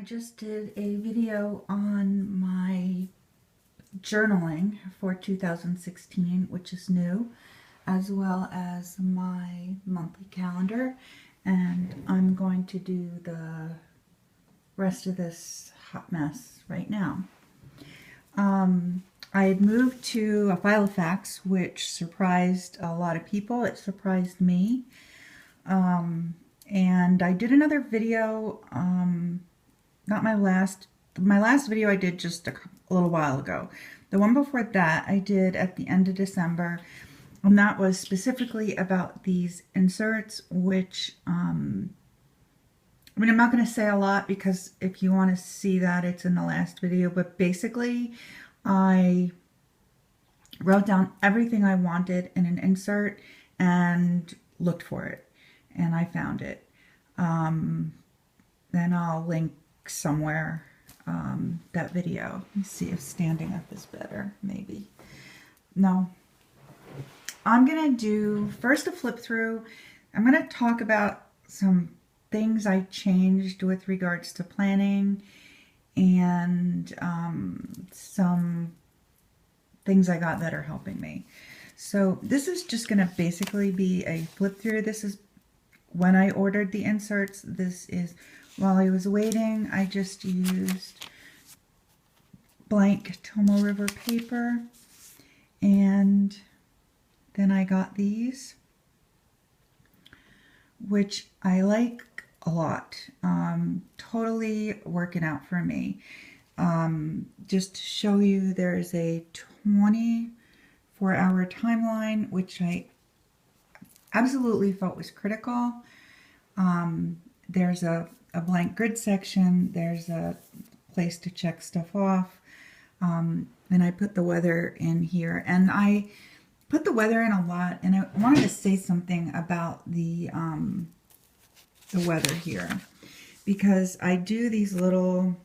just did a video on my journaling for 2016, which is new, as well as my monthly calendar, and I'm going to do the rest of this hot mess right now. I had moved to a Filofax, which surprised a lot of people. It surprised me. And I did another video, not my last video I did just a little while ago. The one before that I did at the end of December, and that was specifically about these inserts, which, I'm not going to say a lot because if you want to see that, it's in the last video, but basically I wrote down everything I wanted in an insert and looked for it, and I found it. Then I'll link somewhere that video. Let me see if standing up is better, maybe. No. I'm going to do first a flip through. I'm going to talk about some things I changed with regards to planning and some things I got that are helping me. So this is just going to basically be a flip through. This is when I ordered the inserts. This is while I was waiting. I just used blank Tomo River paper, and then I got these, which I like a lot. Totally working out for me. Just to show you, there's a 24-hour timeline, which I absolutely felt was critical. There's a blank grid section. There's a place to check stuff off. And I put the weather in here. And I put the weather in a lot, and I wanted to say something about the weather here, because I do these little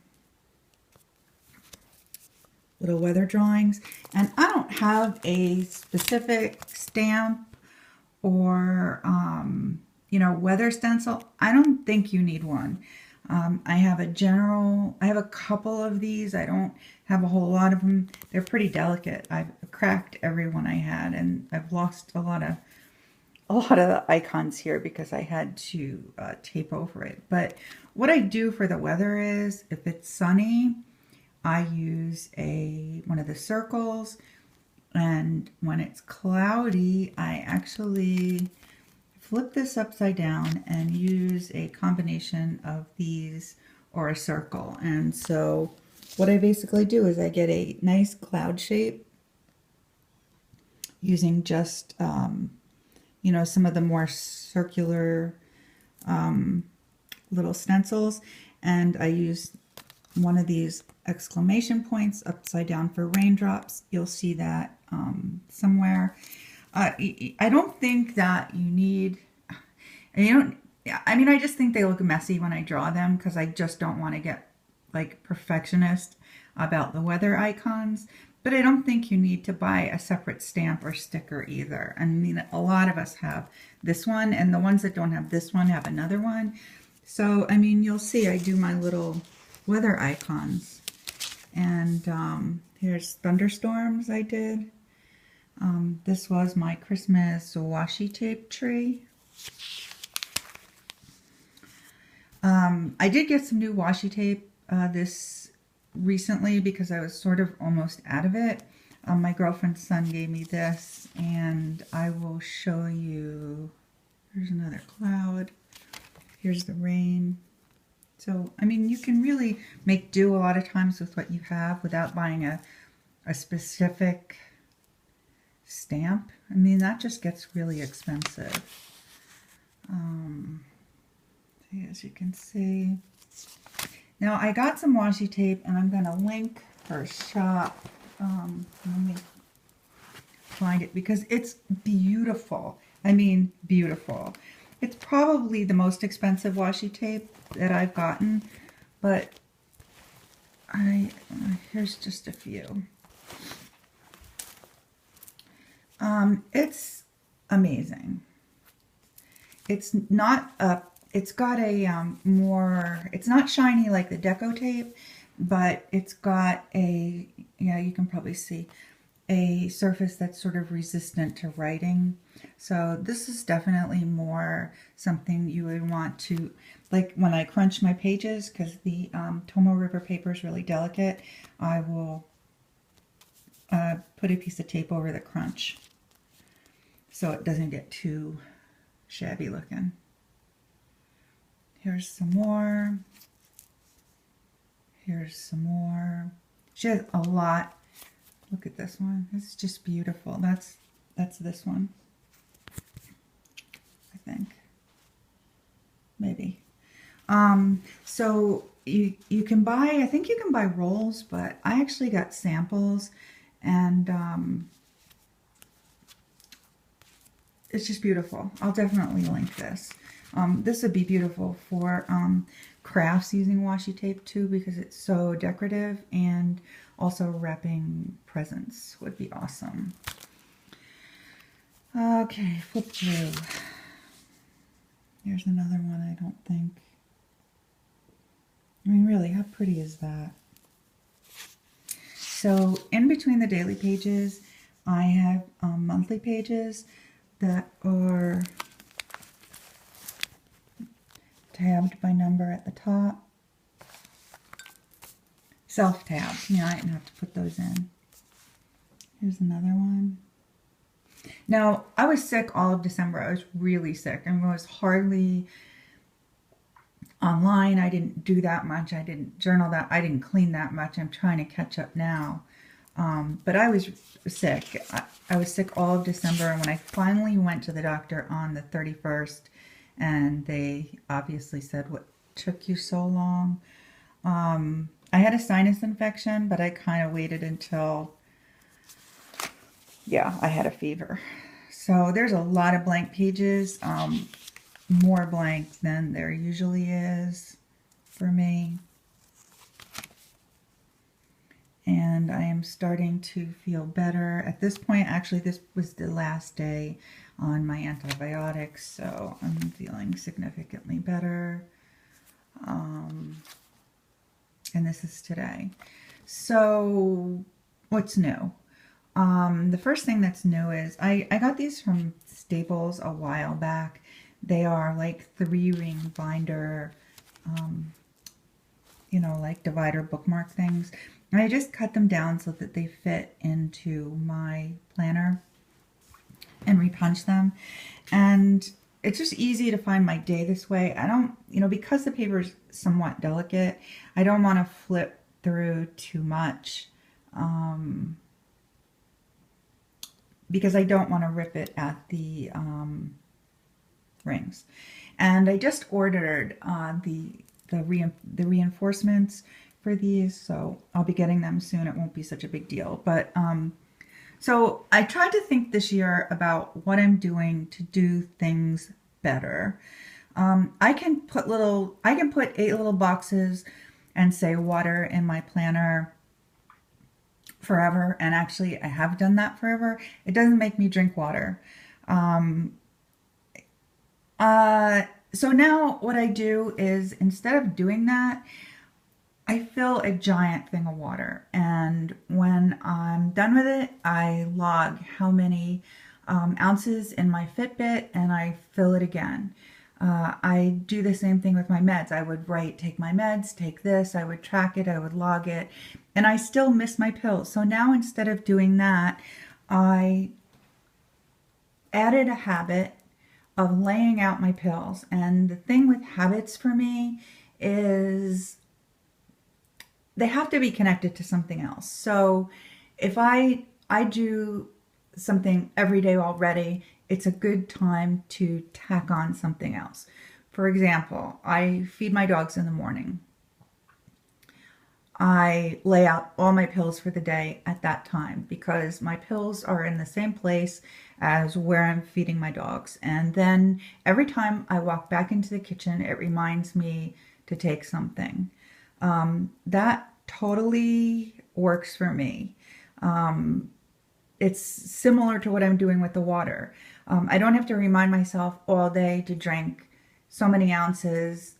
weather drawings, and I don't have a specific stamp or weather stencil. I don't think you need one. I have a couple of these. I don't have a whole lot of them. They're pretty delicate. I've cracked every one I had, and I've lost a lot of the icons here because I had to tape over it. But what I do for the weather is, if it's sunny, I use one of the circles, and when it's cloudy, I actually flip this upside down and use a combination of these or a circle. And so what I basically do is I get a nice cloud shape using just some of the more circular little stencils, and I use one of these exclamation points upside down for raindrops. You'll see that somewhere. I don't think that you need, I just think they look messy when I draw them, because I just don't want to get like perfectionist about the weather icons. But I don't think you need to buy a separate stamp or sticker either. I mean, a lot of us have this one, and the ones that don't have this one have another one. So, I mean, you'll see I do my little weather icons. And here's thunderstorms I did. This was my Christmas washi tape tree. I did get some new washi tape this recently because I was sort of almost out of it. My girlfriend's son gave me this, and I will show you. Here's another cloud. Here's the rain. So, I mean, you can really make do a lot of times with what you have without buying a specific stamp. I mean, that just gets really expensive. As you can see. Now, I got some washi tape, and I'm going to link her shop. Let me find it, because it's beautiful. I mean, beautiful. It's probably the most expensive washi tape that I've gotten, but here's just a few. It's amazing. It's not a it's got a more, it's not shiny like the deco tape, but it's got a, yeah, you can probably see, a surface that's sort of resistant to writing. So this is definitely more something you would want to, like when I crunch my pages, because the Tomo River paper is really delicate, I will put a piece of tape over the crunch so it doesn't get too shabby looking. Here's some more. Here's some more. She has a lot. Look at this one. It's just beautiful. That's this one, I think. Maybe. So you can buy, I think you can buy rolls, but I actually got samples, and it's just beautiful. I'll definitely link this. This would be beautiful for crafts using washi tape too, because it's so decorative, and also wrapping presents would be awesome. Okay, flip through. Here's another one, I don't think. I mean, really, how pretty is that? So in between the daily pages, I have monthly pages that are tabbed by number at the top. Self-tabbed. You know, I didn't have to put those in. Here's another one. Now, I was sick all of December. I was really sick and was hardly online. I didn't do that much. I didn't journal that. I didn't clean that much. I'm trying to catch up now. But I was sick. I was sick all of December, and when I finally went to the doctor on the 31st, and they obviously said, "What took you so long?" I had a sinus infection, but I kind of waited until, yeah, I had a fever. So there's a lot of blank pages, more blank than there usually is for me. And I am starting to feel better. At this point, actually, this was the last day on my antibiotics, so I'm feeling significantly better. And this is today. So what's new? The first thing that's new is I got these from Staples a while back. They are like 3-ring binder, you know, like divider bookmark things. And I just cut them down so that they fit into my planner and repunch them. And it's just easy to find my day this way. I don't, you know, because the paper is somewhat delicate, I don't want to flip through too much, because I don't want to rip it at the rings. And I just ordered the reinforcements for these, so I'll be getting them soon. It won't be such a big deal. But so I tried to think this year about what I'm doing to do things better. I can put 8 little boxes and say water in my planner forever, and actually I have done that forever. It doesn't make me drink water. So now what I do is, instead of doing that, I fill a giant thing of water, and when I'm done with it, I log how many ounces in my Fitbit, and I fill it again. I do the same thing with my meds. I would write, take my meds, take this, I would track it, I would log it, and I still miss my pills. So now, instead of doing that, I added a habit of laying out my pills. And the thing with habits for me is they have to be connected to something else. So if I do something every day already, it's a good time to tack on something else. For example, I feed my dogs in the morning. I lay out all my pills for the day at that time, because my pills are in the same place as where I'm feeding my dogs. And then every time I walk back into the kitchen, it reminds me to take something. That totally works for me. It's similar to what I'm doing with the water. I don't have to remind myself all day to drink so many ounces.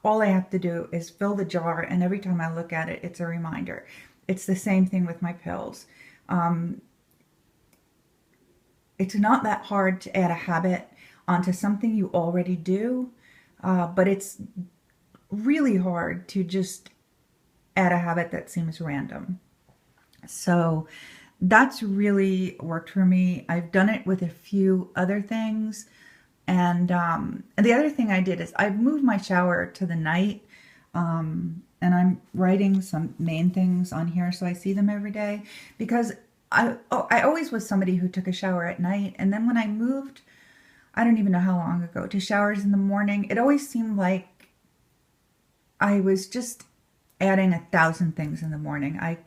All I have to do is fill the jar, and every time I look at it, it's a reminder. It's the same thing with my pills. It's not that hard to add a habit onto something you already do, but it's really hard to just add a habit that seems random. So that's really worked for me. I've done it with a few other things. And the other thing I did is I've moved my shower to the night, and I'm writing some main things on here so I see them every day, because I always was somebody who took a shower at night, and then when I moved, I don't even know how long ago, to showers in the morning, it always seemed like I was just adding 1,000 things in the morning. I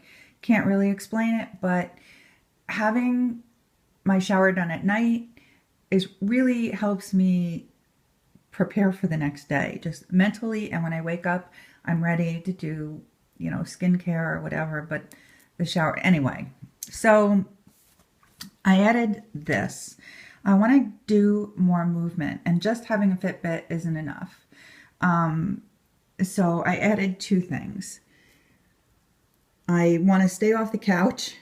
can't really explain it, but having my shower done at night really helps me prepare for the next day, just mentally. And when I wake up, I'm ready to do, skincare or whatever, but the shower anyway. So I added this. I want to do more movement, and just having a Fitbit isn't enough. So I added 2 things. I want to stay off the couch,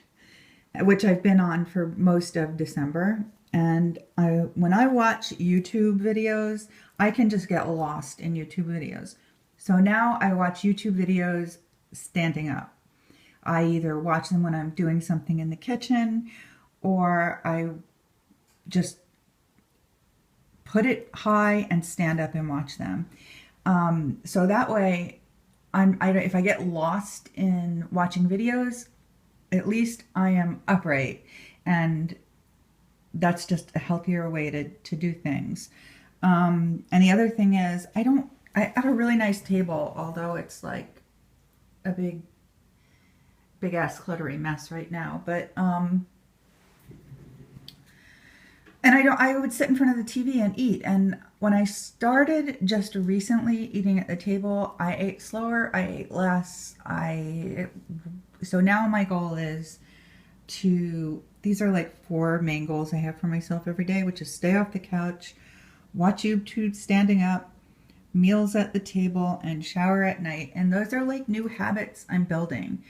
which I've been on for most of December. And when I watch YouTube videos, I can just get lost in YouTube videos. So now I watch YouTube videos standing up. I either watch them when I'm doing something in the kitchen, or I just put it high and stand up and watch them. So that way, if I get lost in watching videos, at least I am upright, and that's just a healthier way to do things. And the other thing is, I have a really nice table, although it's like a big ass cluttery mess right now. But and I would sit in front of the TV and eat. And when I started just recently eating at the table, I ate slower, I ate less. So now my goal is these are like 4 main goals I have for myself every day, which is stay off the couch, watch YouTube standing up, meals at the table, and shower at night. And those are like new habits I'm building.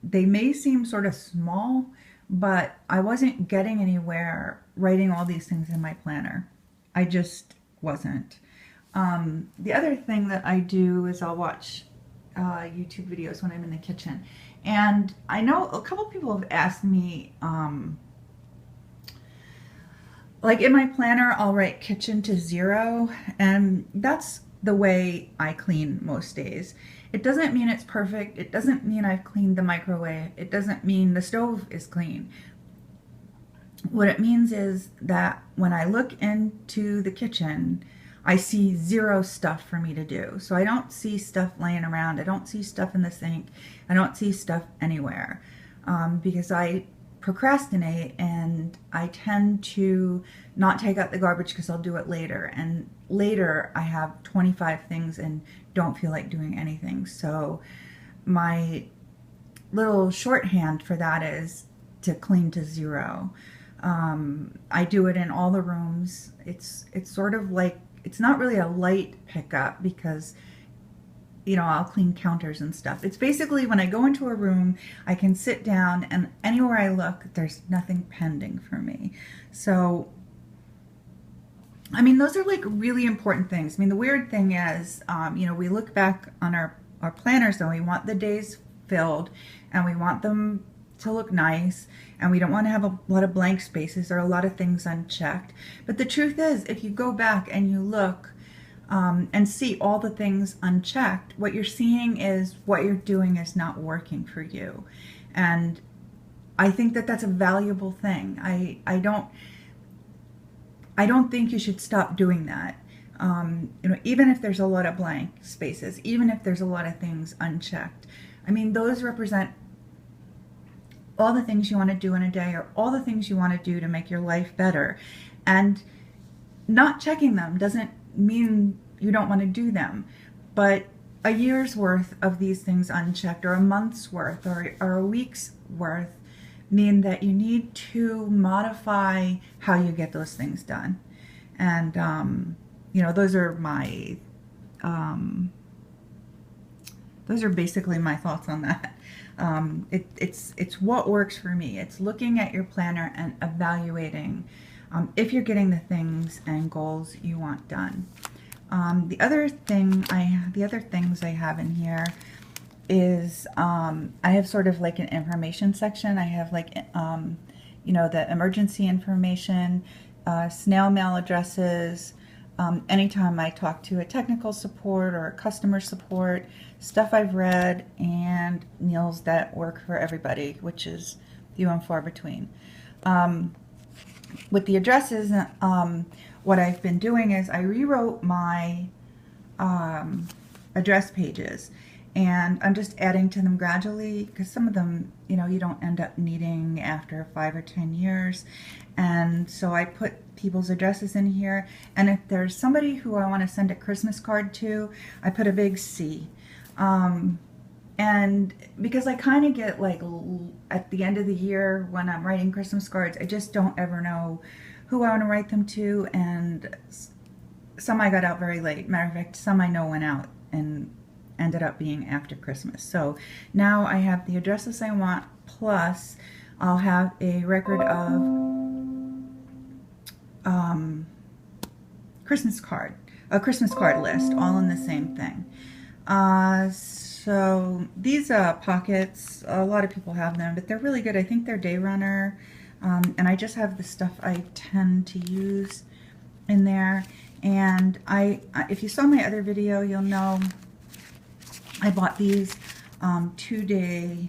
They may seem sort of small, but I wasn't getting anywhere writing all these things in my planner. I just wasn't. The other thing that I do is I'll watch YouTube videos when I'm in the kitchen. And I know a couple people have asked me, like in my planner, I'll write kitchen to 0, and that's the way I clean most days. It doesn't mean it's perfect. It doesn't mean I've cleaned the microwave. It doesn't mean the stove is clean. What it means is that when I look into the kitchen, I see 0 stuff for me to do. So I don't see stuff laying around. I don't see stuff in the sink. I don't see stuff anywhere, because I procrastinate, and I tend to not take out the garbage because I'll do it later. And later I have 25 things and don't feel like doing anything. So my little shorthand for that is to clean to 0. I do it in all the rooms. It's sort of like, it's not really a light pickup because, I'll clean counters and stuff. It's basically when I go into a room, I can sit down, and anywhere I look, there's nothing pending for me. So, those are like really important things. The weird thing is, we look back on our planners, and we want the days filled, and we want them to look nice, and we don't want to have a lot of blank spaces or a lot of things unchecked. But the truth is, if you go back and you look and see all the things unchecked, what you're seeing is what you're doing is not working for you. And I think that that's a valuable thing. I don't think you should stop doing that. Even if there's a lot of blank spaces, even if there's a lot of things unchecked. Those represent all the things you want to do in a day, or all the things you want to do to make your life better. And not checking them doesn't mean you don't want to do them. But a year's worth of these things unchecked, or a month's worth, or a week's worth, mean that you need to modify how you get those things done. And you know, those are my, those are basically my thoughts on that. It's what works for me. It's looking at your planner and evaluating if you're getting the things and goals you want done. The other things I have in here is I have sort of like an information section. I have like you know, the emergency information, snail mail addresses, anytime I talk to a technical support or a customer support, stuff I've read, and meals that work for everybody, which is few and far between. With the addresses, what I've been doing is I rewrote my address pages, and I'm just adding to them gradually, because some of them, you know, you don't end up needing after 5 or 10 years. And so I put people's addresses in here, and if there's somebody who I want to send a Christmas card to, I put a big C. And because I kind of get like at the end of the year when I'm writing Christmas cards, I just don't ever know who I want to write them to, and some I got out very late. Matter of fact, some I know went out and ended up being after Christmas. So now I have the addresses I want, plus I'll have a record of a Christmas card list, all in the same thing. So these pockets, a lot of people have them, but they're really good. I think they're Day Runner, and I just have the stuff I tend to use in there. And if you saw my other video, you'll know I bought these 2-day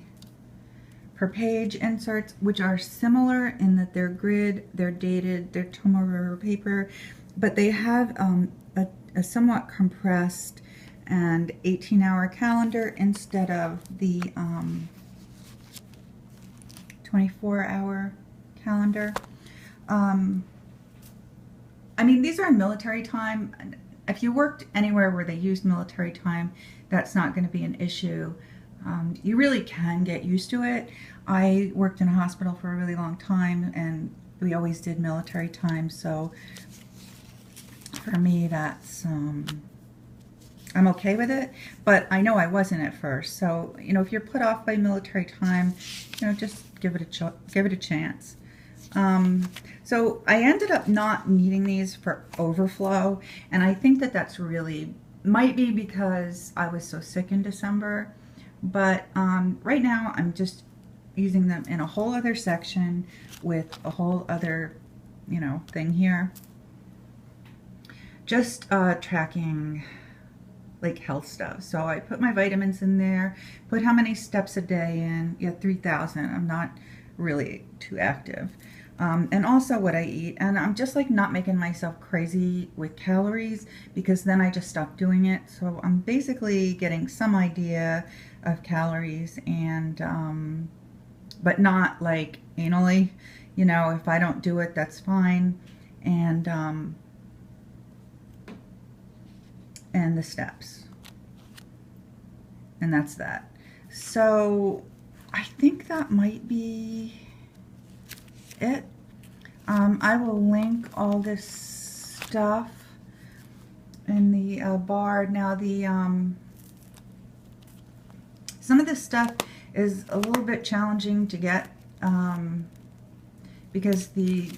per page inserts, which are similar in that they're grid, they're dated, they're Tomoe River paper, but they have a somewhat compressed and 18-hour calendar instead of the 24-hour calendar. I mean, these are in military time. If you worked anywhere where they used military time, that's not going to be an issue. You really can get used to it. I worked in a hospital for a really long time, and we always did military time, so for me that's I'm okay with it, but I know I wasn't at first. So, you know, if you're put off by military time, you know, just give it a chance. So I ended up not needing these for overflow, and I think that that's really, might be because I was so sick in December, but right now I'm just using them in a whole other section with a whole other, you know, thing here. Just tracking like health stuff. So I put my vitamins in there, put how many steps a day in. Yeah, 3,000. I'm not really too active. And also what I eat. And I'm just like not making myself crazy with calories, because then I just stop doing it. So I'm basically getting some idea of calories, and but not like anally, you know, if I don't do it, that's fine. And the steps, and that's that. So I think that might be it. I will link all this stuff in the bar. Now the some of this stuff is a little bit challenging to get because the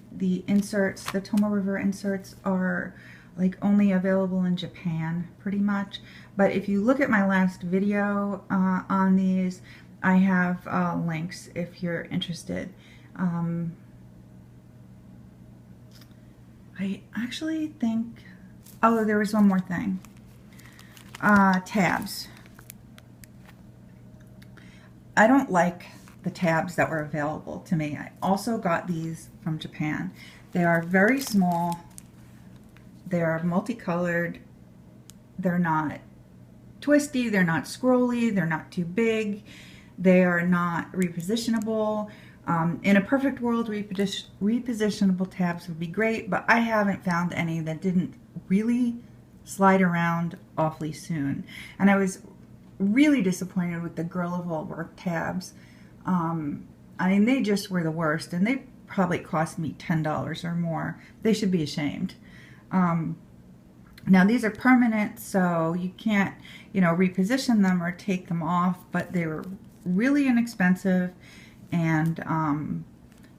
inserts, the Tomoe River inserts, are like only available in Japan pretty much. But if you look at my last video on these, I have links if you're interested. I actually think, oh, there was one more thing. Tabs. I don't like the tabs that were available to me. I also got these from Japan. They are very small. They are multicolored. They're not twisty. They're not scrolly. They're not too big. They are not repositionable. In a perfect world, repositionable tabs would be great, but I haven't found any that didn't really slide around awfully soon. And I was really disappointed with the Girl of All Work tabs. I mean, they just were the worst, and they probably cost me $10 or more. They should be ashamed. Now these are permanent, so you can't, you know, reposition them or take them off, but they were really inexpensive. And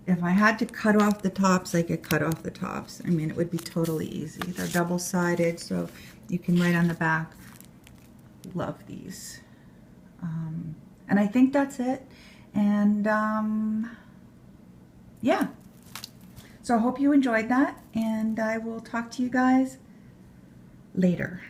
if I had to cut off the tops, I could cut off the tops. I mean, it would be totally easy. They're double-sided, so you can write on the back. Love these. And I think that's it. And yeah. So I hope you enjoyed that, and I will talk to you guys later.